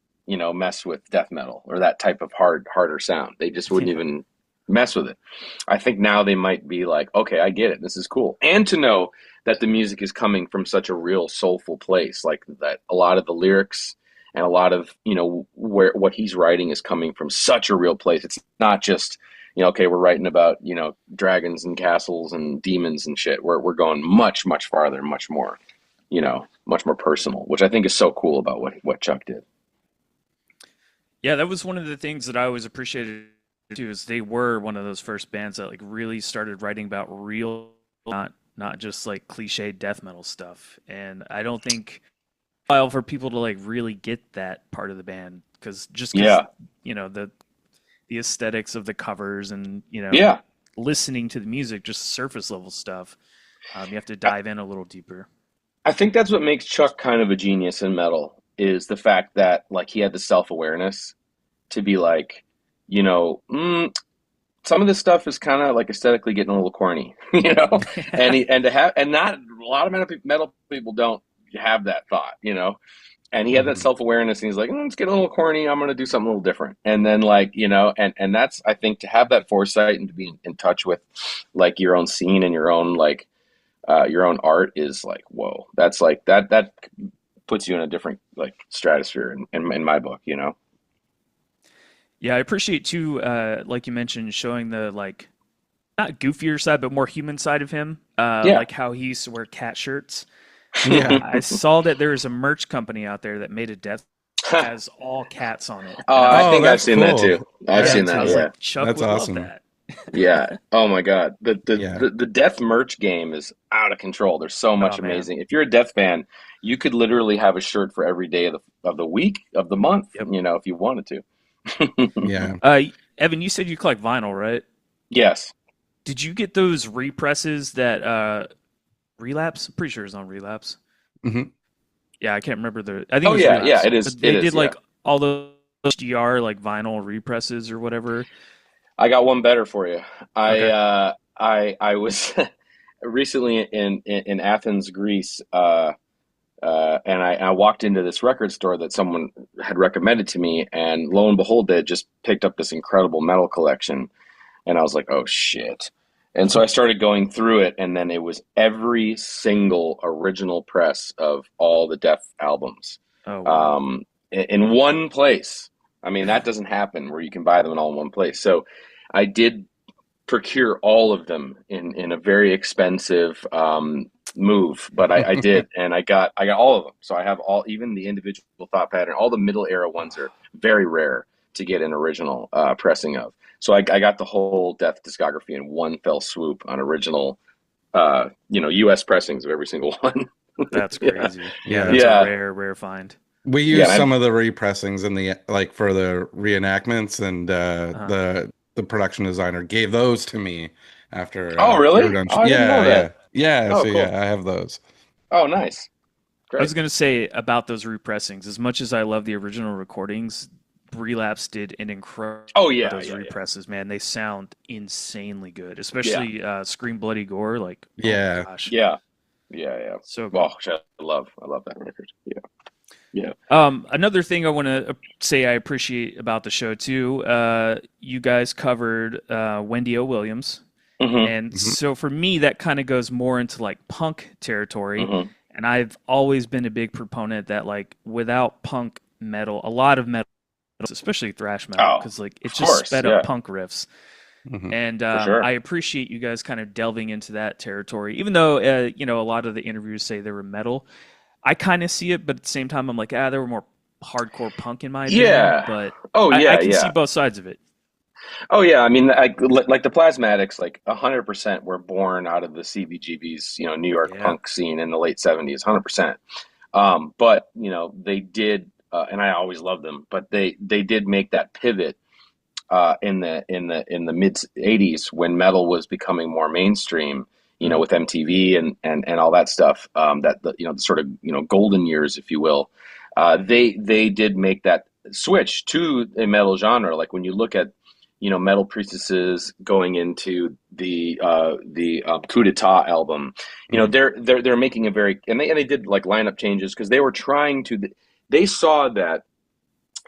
mess with death metal or that type of harder sound. They just wouldn't
Yeah.
even mess with it. I think now they might be like, okay, I get it. This is cool. And to know that the music is coming from such a real soulful place, like that a lot of the lyrics and a lot of, where what he's writing is coming from such a real place. It's not just, okay, we're writing about, dragons and castles and demons and shit. We're going much, much farther, much more, much more personal, which I think is so cool about what Chuck did.
Yeah, that was one of the things that I always appreciated too, is they were one of those first bands that like really started writing about real, not just like cliche death metal stuff. And I don't think while for people to like really get that part of the band because
Yeah.
the aesthetics of the covers and
Yeah.
listening to the music, just surface level stuff. You have to dive in a little deeper.
I think that's what makes Chuck kind of a genius in metal is the fact that like he had the self-awareness to be like, some of this stuff is kind of like aesthetically getting a little corny, and to have and not a lot of metal people don't have that thought, and he had that
Mhm.
self-awareness and he's like, let's get a little corny. I'm going to do something a little different. And then like, and that's, I think to have that foresight and to be in touch with like your own scene and your own, like, your own art is like, whoa, that's like that puts you in a different like stratosphere in my book,
Yeah, I appreciate too, like you mentioned, showing the like not goofier side, but more human side of him.
Yeah.
Like how he used to wear cat shirts.
Yeah.
I saw that there was a merch company out there that made a death has all cats on it,
Oh,
and I
I
was
Oh,
think
like,
I've
that's
seen that
cool.
too. I've
yeah,
seen
I
that.
was
Yeah.
Yeah.
like, Chuck
That's
would love
awesome.
that.
Yeah. Oh my God.
Yeah.
The death merch game is out of control. There's so
Oh
much
man,
amazing. If you're a death fan, you could literally have a shirt for every day of the week, of the month,
yep.
if you wanted to.
Yeah.
Uh, Evan, you said you collect vinyl, right?
Yes.
Did you get those represses that Relapse? I'm pretty sure it's on Relapse.
Hmm.
Yeah, I can't remember I think it
Oh
was
yeah, yeah,
Relapse,
it is.
but
It
they
is.
did
Yeah.
like all those HDR like vinyl represses or whatever.
I got one better for you.
Okay.
I was recently in Athens, Greece, and I walked into this record store that someone had recommended to me, and lo and behold, they had just picked up this incredible metal collection. And I was like, oh shit. And so I started going through it, and then it was every single original press of all the Death albums,
Oh wow.
um, in one place. I mean, that doesn't happen where you can buy them all in one place. So I did procure all of them in a very expensive move, but I did, and I got all of them. So I have all, even the individual thought pattern, all the middle era ones are very rare to get an original pressing of. So I got the whole Death discography in one fell swoop on original, U.S. pressings of every single one.
That's
Yeah,
crazy. Yeah,
Yeah.
that's a
yeah,
rare find.
We
yeah.
use some of the repressings in the like for the reenactments, and
Uh-huh.
the production designer gave those to me after
Oh,
we were
really?
done.
Oh, I didn't know
Yeah,
that.
yeah, yeah.
Oh,
So
cool.
yeah, I have those.
Oh, nice.
I
Great.
was gonna say about those repressings, as much as I love the original recordings, Relapse did an incredible
Oh, yeah,
those
yeah, yeah,
represses, man. They sound insanely good,
yeah,
especially Scream Bloody Gore. Like, oh my
Yeah.
gosh,
yeah, yeah, yeah.
so good.
Well, I love that record. Yeah, yeah.
Another thing I want to say I appreciate about the show too, you guys covered Wendy O. Williams.
Hmm.
And
Hmm.
so for me, that kind of goes more into like punk territory.
Hmm.
And I've always been a big proponent that like without punk metal, a lot of metal, especially thrash metal,
Oh,
because like it
of
just
course.
sped up
Yeah,
punk riffs.
Hmm.
And
for sure.
I appreciate you guys kind of delving into that territory, even though a lot of the interviews say they were metal. I kind of see it, but at the same time, I'm like, they were more hardcore punk in my opinion.
Yeah.
But
Oh,
I
yeah,
can see
yeah.
both sides of it.
Oh, yeah. I mean, like the Plasmatics, like 100% were born out of the CBGB's, New York
Yeah.
punk scene in the late 70s, 100%. But they did, and I always loved them, but they did make that pivot in the mid '80s when metal was becoming more mainstream.
Mm.
With MTV and all that stuff. That the sort of golden years, if you will. They did make that switch to a metal genre. Like when you look at Metal Priestesses going into the Coup d'etat album,
Hmm.
they're making a very, and they did like lineup changes because they were trying to. They saw that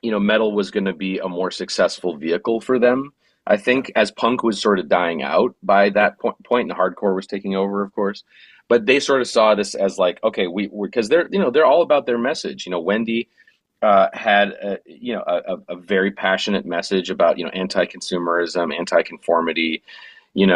metal was going to be a more successful vehicle for them. I
Yeah.
think as punk was sort of dying out by
Yep.
that point, and hardcore was taking over, of course. But they sort of saw this as like, okay, because they're all about their message. Wendy had a very passionate message about anti-consumerism, anti-conformity, and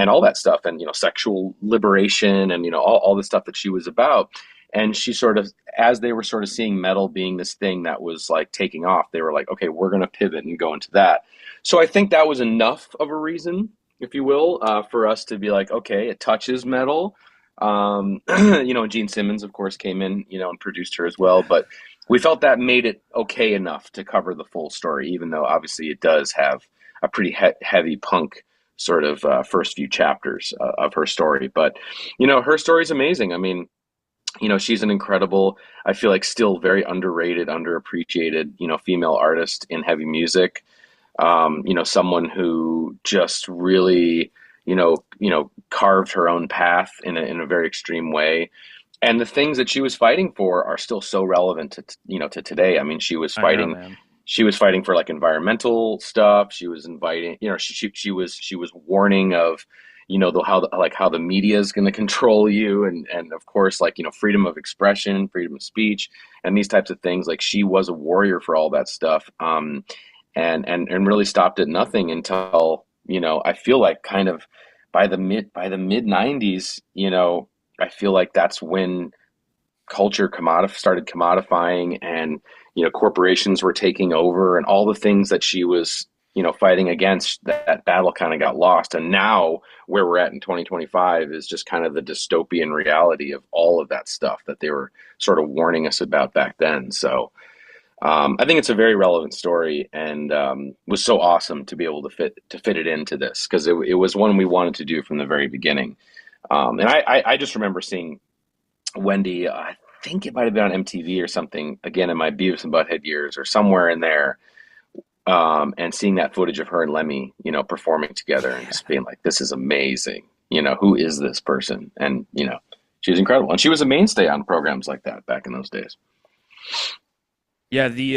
all that stuff, and sexual liberation, and all the stuff that she was about. And she sort of, as they were sort of seeing metal being this thing that was like taking off, they were like, okay, we're going to pivot and go into that. So I think that was enough of a reason, if you will, for us to be like, okay, it touches metal. Gene Simmons, of course, came in, and produced her as well.
Yeah.
But we felt that made it okay enough to cover the full story, even though obviously it does have a pretty heavy punk sort of first few chapters of her story. But her story is amazing. I mean, she's an incredible, I feel like still very underrated, underappreciated, female artist in heavy music. Someone who just really, carved her own path in a very extreme way. And the things that she was fighting for are still so relevant to today. I mean,
I know, man.
she was fighting for like environmental stuff. She was inviting, she was warning of, how the media is going to control you, and of course, like freedom of expression, freedom of speech, and these types of things. Like she was a warrior for all that stuff, and really stopped at nothing until I feel like kind of by the mid '90s. I feel like that's when culture started commodifying, and corporations were taking over, and all the things that she was fighting against, that battle kind of got lost. And now where we're at in 2025 is just kind of the dystopian reality of all of that stuff that they were sort of warning us about back then. So I think it's a very relevant story, and was so awesome to be able to fit it into this, because it was one we wanted to do from the very beginning. And I just remember seeing Wendy, I think it might have been on MTV or something, again in my Beavis and Butthead years or somewhere in there, and seeing that footage of her and Lemmy, performing together, and just being like, this is amazing. Who is this person? And, she was incredible. And she was a mainstay on programs like that back in those days.
Yeah, the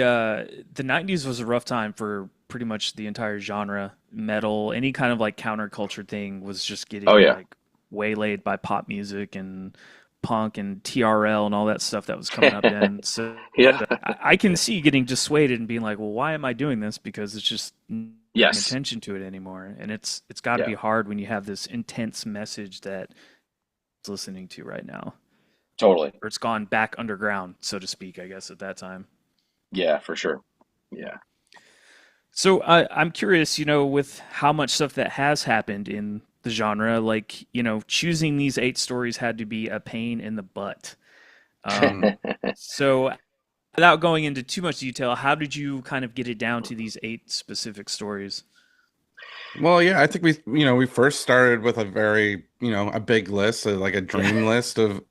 '90s was a rough time for pretty much the entire genre, metal, any kind of like counterculture thing was just
Oh
getting
yeah.
like waylaid by pop music and punk and TRL and all that stuff that was coming up then. So
Yeah.
I can see getting dissuaded and being like, well, why am I doing this? Because it's just not paying
Yes.
attention to it anymore. And it's got to
Yeah.
be hard when you have this intense message that it's listening to right now,
Totally.
or it's gone back underground, so to speak, I guess at that time.
Yeah, for sure. Yeah.
So I'm curious, with how much stuff that has happened in the genre, like, choosing these 8 stories had to be a pain in the butt. Um, so without going into too much detail, how did you kind of get it down to these 8 specific stories?
Well, yeah, I think we first started with a very, a big list, like a
Yeah.
dream list of,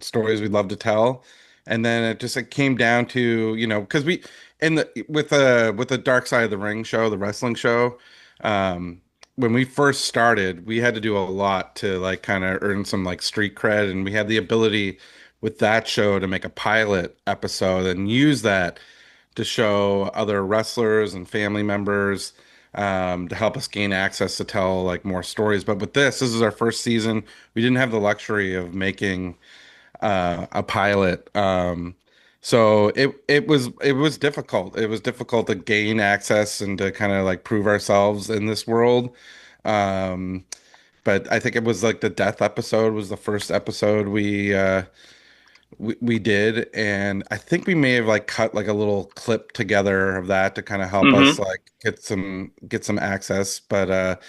stories we'd love to tell. And then it came down to, because in the with the Dark Side of the Ring show, the wrestling show, um, when we first started, we had to do a lot to like kind of earn some like street cred, and we had the ability with that show to make a pilot episode and use that to show other wrestlers and family members, to help us gain access to tell like more stories. But with this is our first season. We didn't have the luxury of making a pilot. So it was difficult. It was difficult to gain access and to kind of like prove ourselves in this world. Um, but I think it was like the death episode was the first episode we did, and I think we may have like cut like a little clip together of that to kind of help us
Hmm.
like get some access. But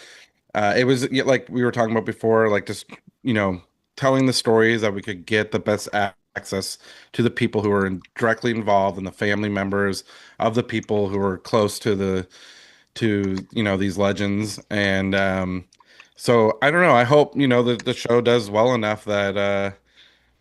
it was yeah, like we were talking about before, like just you know telling the stories that we could get the best access to the people who are directly involved and the family members of the people who are close to these legends. And so I don't know. I hope the show does well enough that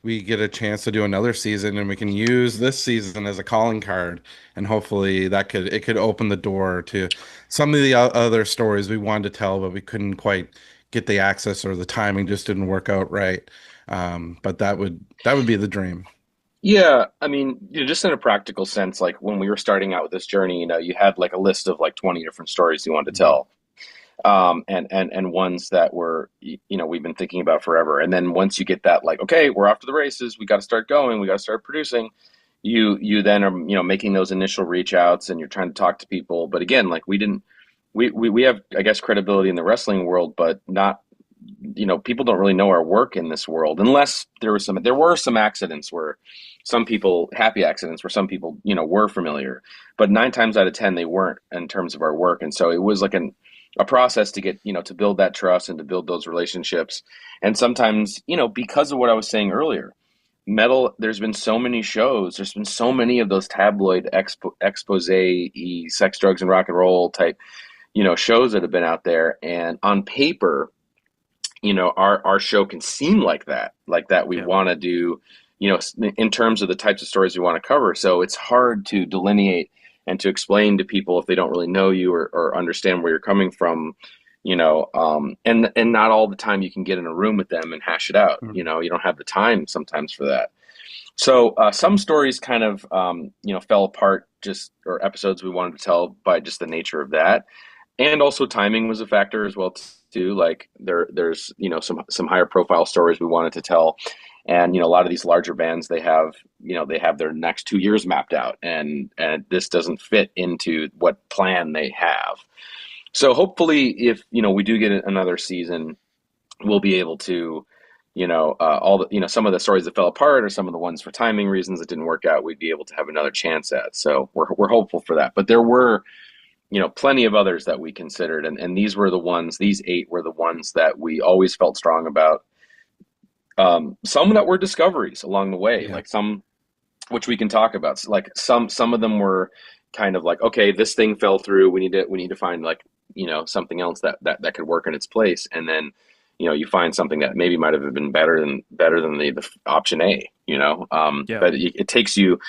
we get a chance to do another season and we can use this season as a calling card, and hopefully it could open the door to some of the other stories we wanted to tell but we couldn't quite get the access, or the timing just didn't work out right. But that would be the dream.
Yeah, I mean, just in a practical sense, like when we were starting out with this journey, you had like a list of like 20 different stories you wanted to
Mhm.
tell. And ones that we've been thinking about forever. And then once you get that, like, okay, we're off to the races, we got to start going, we got to start producing. You then are making those initial reach outs, and you're trying to talk to people. But again, like we didn't we have, I guess, credibility in the wrestling world, but not, people don't really know our work in this world unless there were some accidents where some people, happy accidents where some people were familiar, but 9 times out of 10 they weren't in terms of our work. And so it was like a process to get, to build that trust and to build those relationships. And sometimes, because of what I was saying earlier, metal, there's been so many shows, there's been so many of those tabloid expose sex, drugs, and rock and roll type shows that have been out there. And on paper, our show can seem like that we
Yeah.
want to do, in terms of the types of stories we want to cover. So it's hard to delineate and to explain to people if they don't really know you, or understand where you're coming from. And not all the time you can get in a room with them and hash it out.
Mhm.
You don't have the time sometimes for that. So some stories kind of fell apart, just, or episodes we wanted to tell, by just the nature of that. And also timing was a factor as well too. Like there's some higher profile stories we wanted to tell, and a lot of these larger bands, they have their next 2 years mapped out, and this doesn't fit into what plan they have. So hopefully, if we do get another season, we'll be able to, all the, some of the stories that fell apart, or some of the ones for timing reasons that didn't work out, we'd be able to have another chance at. So we're hopeful for that. But there were plenty of others that we considered, and these 8 were the ones that we always felt strong about. Some that were discoveries along the way,
Yeah.
like some which we can talk about. So, like some of them were kind of like, okay, this thing fell through. We need to find, like, something else that could work in its place. And then you find something that maybe might have been better than the option A.
Yeah.
But it takes you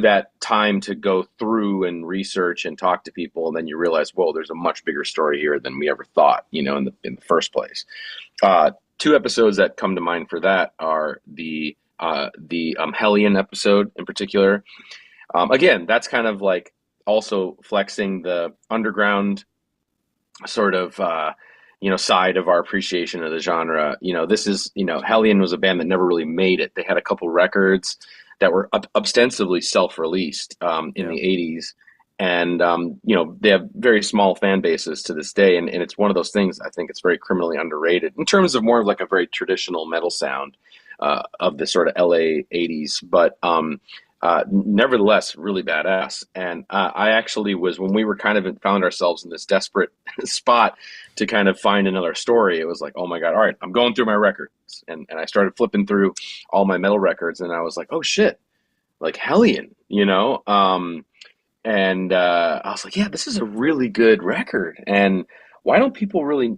that time to go through and research and talk to people, and then you realize, whoa, there's a much bigger story here than we ever thought. In the first place. 2 episodes that come to mind for that are the Hellion episode in particular. Again, that's kind of like also flexing the underground sort of side of our appreciation of the genre. This is Hellion was a band that never really made it. They had a couple records that were ostensibly self-released in
Yeah.
the '80s, and they have very small fan bases to this day. And it's one of those things. I think it's very criminally underrated in terms of more of like a very traditional metal sound of the sort of LA '80s, but nevertheless, really badass. And I actually was, when we were kind of found ourselves in this desperate spot to kind of find another story, it was like, oh my God, all right, I'm going through my records. And I started flipping through all my metal records, and I was like, oh shit, like Hellion, and I was like, yeah, this is a really good record. And why don't people really,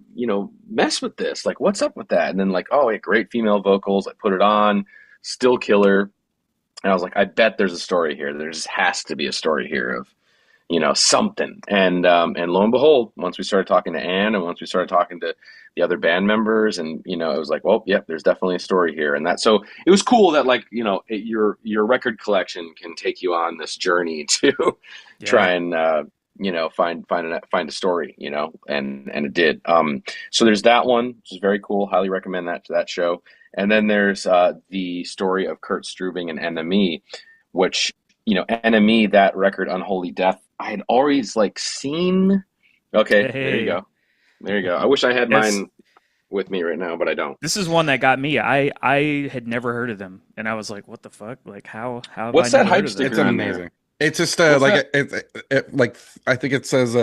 mess with this? Like, what's up with that? And then, like, oh, yeah, great female vocals. I put it on, still killer. And I was like, I bet there's a story here. There just has to be a story here of, something. And lo and behold, once we started talking to Anne and once we started talking to the other band members, and it was like, well, yep, there's definitely a story here. And that, so it was cool that, like, your record collection can take you on this journey to
Yeah.
try and find a story, and it did. So there's that one, which is very cool. Highly recommend that show. And then there's the story of Kurt Strubing and NME, which, NME, that record, Unholy Death, I had always like seen. Okay, there you
Hey.
go. There you go. I wish I had
Yes.
mine with me right now, but I don't.
This is one that got me. I had never heard of them, and I was like, "What the fuck? Like, how have I
What's that
never heard
hype
of them?"
It's
sticker on there?
amazing. It's just
What's
like
that?
like I think it says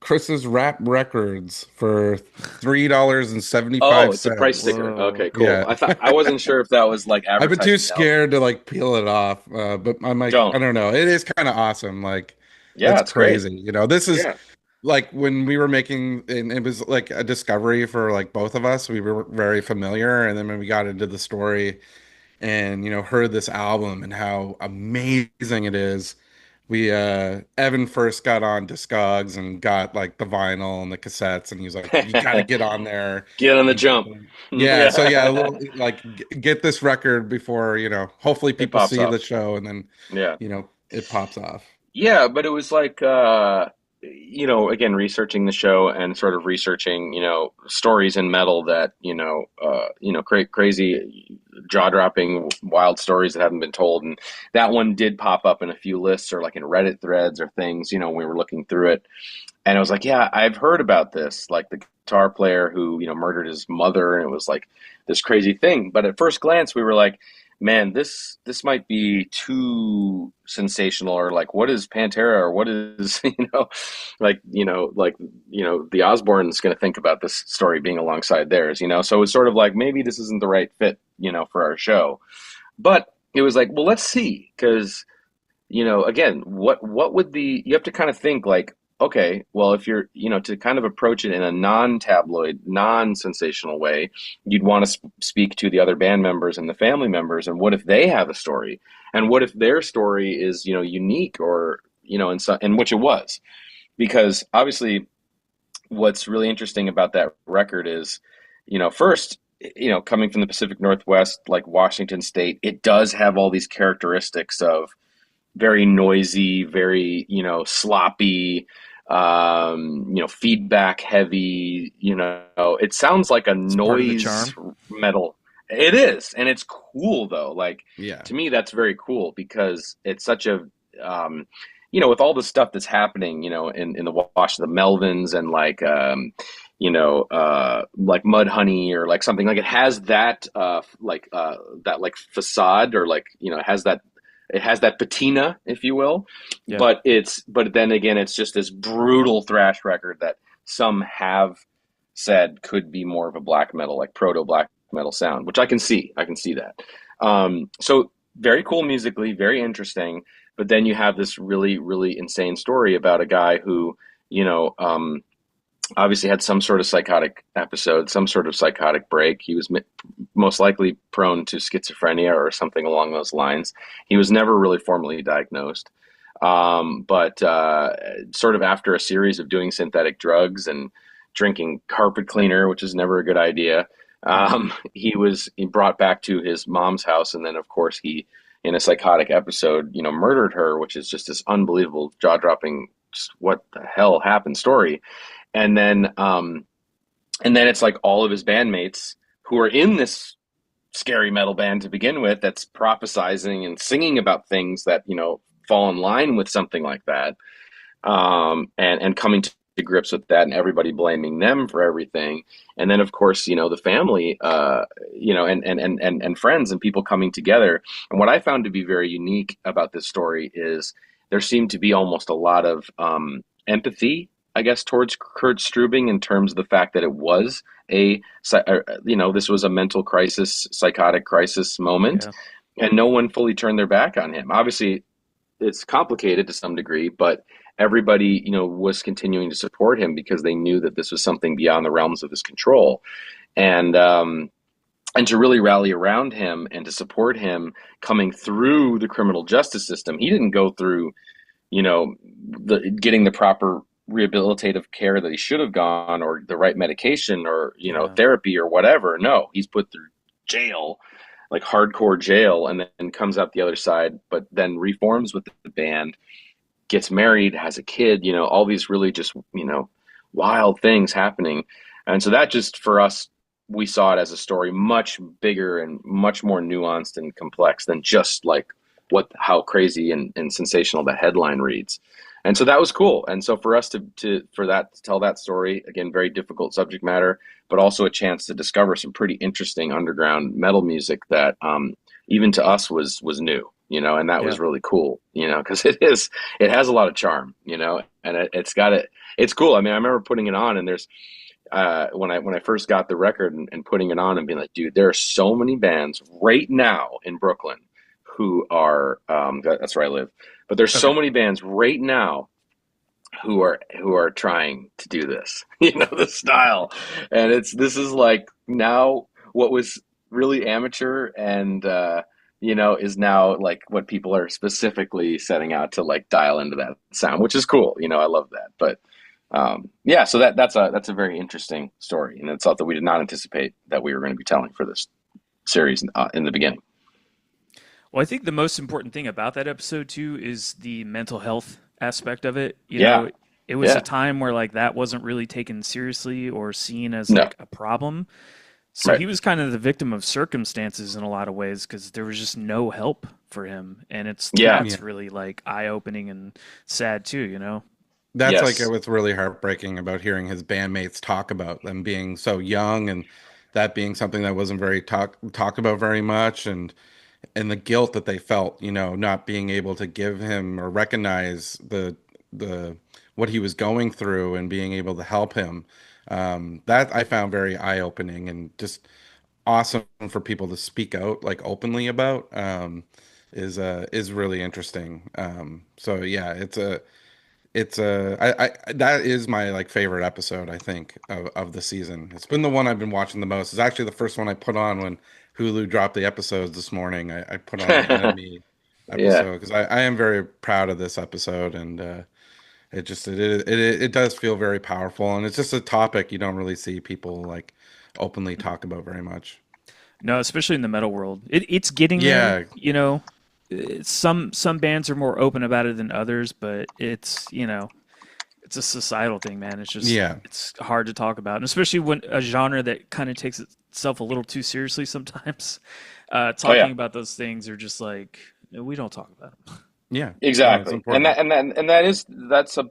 Chris's Rap Records for
Oh,
$3.75.
it's a price sticker.
Whoa.
Okay, cool.
Yeah.
I wasn't sure if that was like
I've been too
advertising the album.
scared to like peel it off, but I'm like, I
Don't.
don't know. It is kind of awesome. Like,
Yeah,
it's
it's great.
crazy. This is
Yeah.
like when we were making, and it was like a discovery for like both of us. We were very familiar, and then when we got into the story and heard this album and how amazing it is, we Evan first got on Discogs and got like the vinyl and the cassettes, and he was like, you got to get on there.
Get on the
And
jump.
yeah, so yeah, a
Yeah.
little like get this record before, hopefully
It
people
pops
see
off.
the show, and then
Yeah.
it pops off.
Yeah, but it was like again, researching the show and sort of researching, stories in metal that, crazy, jaw-dropping, wild stories that haven't been told. And that one did pop up in a few lists or like in Reddit threads or things, when we were looking through it. And I was like, yeah, I've heard about this, like the guitar player who, murdered his mother, and it was like this crazy thing. But at first glance, we were like, man, this might be too sensational, or like, what is Pantera, or what is, the Osbournes going to think about this story being alongside theirs. So it's sort of like, maybe this isn't the right fit, for our show. But it was like, well, let's see, because again, what would you have to kind of think like, okay, well, if you're, to kind of approach it in a non-tabloid, non-sensational way, you'd want to speak to the other band members and the family members, and what if they have a story, and what if their story is, unique, or, and which it was, because obviously, what's really interesting about that record is, first, coming from the Pacific Northwest, like Washington State, it does have all these characteristics of very noisy, very, sloppy, feedback heavy, it sounds like a
It's part of the
noise
charm.
metal. It is. And it's cool though. Like,
Yeah.
to me, that's very cool because it's such a, with all the stuff that's happening, in the wash of the Melvins, and like, like Mud Honey, or like something like, it has that, that like facade, or like, it has that patina, if you will,
Yeah.
but then again, it's just this brutal thrash record that some have said could be more of a black metal, like proto black metal sound, which I can see that. So very cool musically, very interesting, but then you have this really, really insane story about a guy who, you know, um, obviously had some sort of psychotic episode, some sort of psychotic break. He was most likely prone to schizophrenia or something along those lines. He was never really formally diagnosed. But sort of after a series of doing synthetic drugs and drinking carpet cleaner, which is never a good idea, he was brought back to his mom's house. And then, of course, he in a psychotic episode, murdered her, which is just this unbelievable, jaw-dropping, just what the hell happened story. And then, it's like all of his bandmates who are in this scary metal band to begin with, that's prophesizing and singing about things that fall in line with something like that, and coming to grips with that, and everybody blaming them for everything. And then, of course, the family, and friends and people coming together. And what I found to be very unique about this story is there seemed to be almost a lot of empathy, I guess, towards Kurt Strubing, in terms of the fact that it was this was a mental crisis, psychotic crisis moment,
Yeah.
and no one fully turned their back on him. Obviously, it's complicated to some degree, but everybody, was continuing to support him because they knew that this was something beyond the realms of his control. And to really rally around him and to support him coming through the criminal justice system. He didn't go through, getting the proper rehabilitative care that he should have gone, or the right medication, or
Yeah.
therapy or whatever. No, he's put through jail, like hardcore jail, and then comes out the other side, but then reforms with the band, gets married, has a kid, all these really just, wild things happening. And so that, just for us, we saw it as a story much bigger and much more nuanced and complex than just like how crazy and sensational the headline reads. And so that was cool. And so for us to tell that story, again, very difficult subject matter, but also a chance to discover some pretty interesting underground metal music that, even to us, was new, and that
Yeah.
was really cool, because it has a lot of charm, and it's cool. I mean, I remember putting it on, and there's, when I first got the record, and putting it on and being like, dude, there are so many bands right now in Brooklyn who are, that's where I live, but there's so
Okay.
many bands right now who are trying to do this, the style. And this is like now what was really amateur, and is now like what people are specifically setting out to like dial into that sound, which is cool. I love that. But yeah, so that's a very interesting story, and it's something we did not anticipate that we were going to be telling for this series in the beginning.
Well, I think the most important thing about that episode too is the mental health aspect of it.
Yeah,
It was a
yeah,
time where like that wasn't really taken seriously or seen as
no,
like a problem. So
right,
he was kind of the victim of circumstances in a lot of ways because there was just no help for him, and
yeah,
Yeah.
that's really like eye-opening and sad too.
That's like
yes,
what's really heartbreaking about hearing his bandmates talk about them being so young, and that being something that wasn't very talked about very much, and the guilt that they felt, not being able to give him or recognize the what he was going through and being able to help him. That I found very eye-opening and just awesome for people to speak out like openly about. Is really interesting. So yeah, that is my like favorite episode, I think, of the season. It's been the one I've been watching the most. It's actually the first one I put on when Hulu dropped the episodes this morning. I put on the NME
yeah.
episode because I am very proud of this episode, and it does feel very powerful, and it's just a topic you don't really see people like openly talk about very much.
No, especially in the metal world, it's getting there.
Yeah,
Some bands are more open about it than others, but it's a societal thing, man.
yeah,
It's hard to talk about, and especially when a genre that kind of takes itself a little too seriously sometimes.
Oh
Talking
yeah.
about those things are just like we don't talk about them.
yeah. No, it's
Exactly, and
important.
that's a,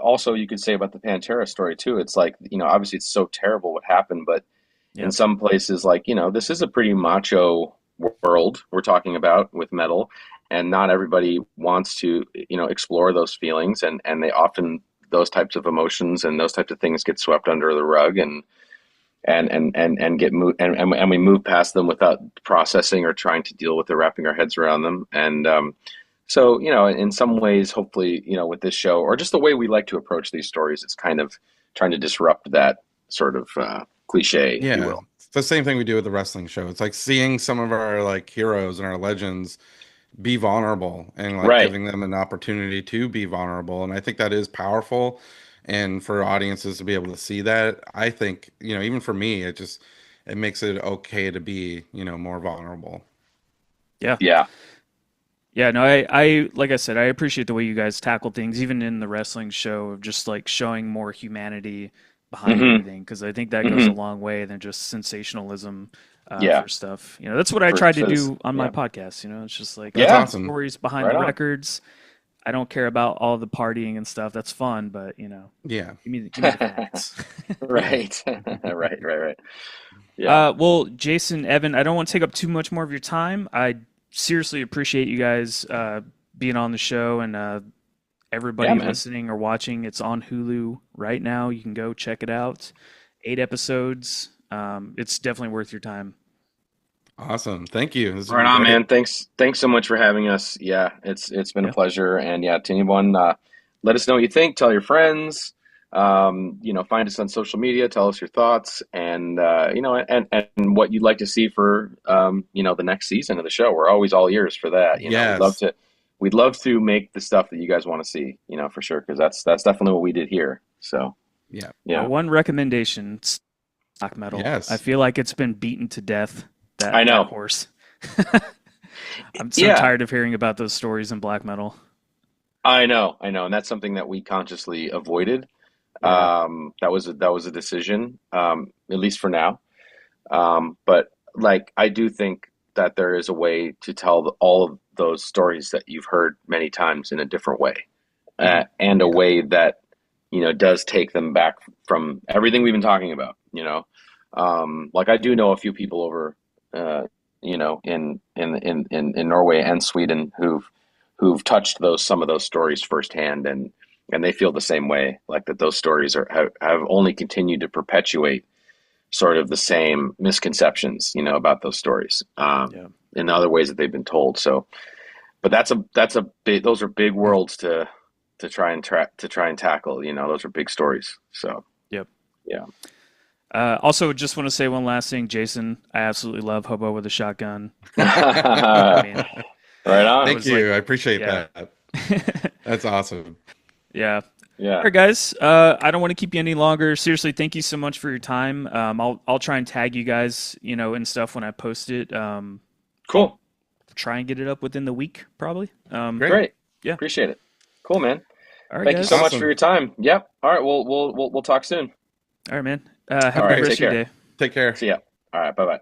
also you could say about the Pantera story too. It's like, obviously it's so terrible what happened, but in
Yep.
some places, like, this is a pretty macho world we're talking about with metal, and not everybody wants to, explore those feelings, and they often, those types of emotions and those types of things get swept under the rug, and get moved, and we move past them without processing or trying to deal with or wrapping our heads around them. And so, in some ways, hopefully, with this show, or just the way we like to approach these stories, it's kind of trying to disrupt that sort of cliche, if you
Yeah,
will.
it's the same thing we do with the wrestling show. It's like seeing some of our like heroes and our legends be vulnerable and like
Right.
giving them an opportunity to be vulnerable. And I think that is powerful. And for audiences to be able to see that, I think, even for me, it makes it okay to be, more vulnerable.
Yeah.
Yeah.
Yeah, no, I like I said, I appreciate the way you guys tackle things, even in the wrestling show, of just like showing more humanity behind
Hmm.
everything, because I think that goes a
Hmm.
long way than just sensationalism
Yeah.
for stuff. That's what I
For
try to
for this.
do on my
Yeah.
podcast. It's just like I
That's
like
Yeah.
the
awesome.
stories behind the
Right on.
records. I don't care about all the partying and stuff. That's fun, but
Yeah.
give me the facts.
Yeah.
Right. Right. Yeah.
Well, Jason, Evan, I don't want to take up too much more of your time. I seriously appreciate you guys being on the show, and
Yeah,
everybody
man.
listening or watching. It's on Hulu right now. You can go check it out. 8 episodes. It's definitely worth your time.
Awesome. Thank you. This has
Right
been
on,
great.
man. Thanks so much for having us. Yeah, it's been a
Yeah.
pleasure. And yeah, to anyone, let us know what you think. Tell your friends. Find us on social media. Tell us your thoughts, and and what you'd like to see for the next season of the show. We're always all ears for that.
Yes.
We'd love to make the stuff that you guys want to see. For sure, because that's definitely what we did here. So
Yeah.
My
yeah,
one recommendation: black metal. I
Yes.
feel like it's been beaten to death.
I
That
know.
horse. I'm so
Yeah,
tired of hearing about those stories in black metal.
I know, and that's something that we consciously avoided.
Yeah.
That was a decision, at least for now. But like, I do think that there is a way to tell all of those stories that you've heard many times in a different way,
Hmm.
and a
Yeah.
way that does take them back from everything we've been talking about. Like I do know a few people over, in Norway and Sweden who've touched some of those stories firsthand, and they feel the same way, like that those stories have only continued to perpetuate sort of the same misconceptions, about those stories,
Yeah.
in the other ways that they've been told. So, but that's a big, those are big worlds to try and tackle. Those are big stories. So,
Yep.
yeah.
Also, just want to say one last thing, Jason. I absolutely love Hobo with a Shotgun. I
Right
mean, I
on.
Thank
was like,
you. I appreciate
yeah.
that. That's awesome.
Yeah. All
Yeah.
right, guys. I don't want to keep you any longer. Seriously, thank you so much for your time. I'll try and tag you guys, and stuff when I post it. I'll
Cool.
try and get it up within the week, probably.
Great.
Great.
Yeah.
Appreciate it. Cool, man.
All right,
Thank you so
guys.
much for
Awesome.
your time. Yep. All right. We'll talk soon.
All right, man.
All
Have a good
right.
Okay.
rest
Take
of your
care.
day.
Take care.
See ya. All right. Bye bye.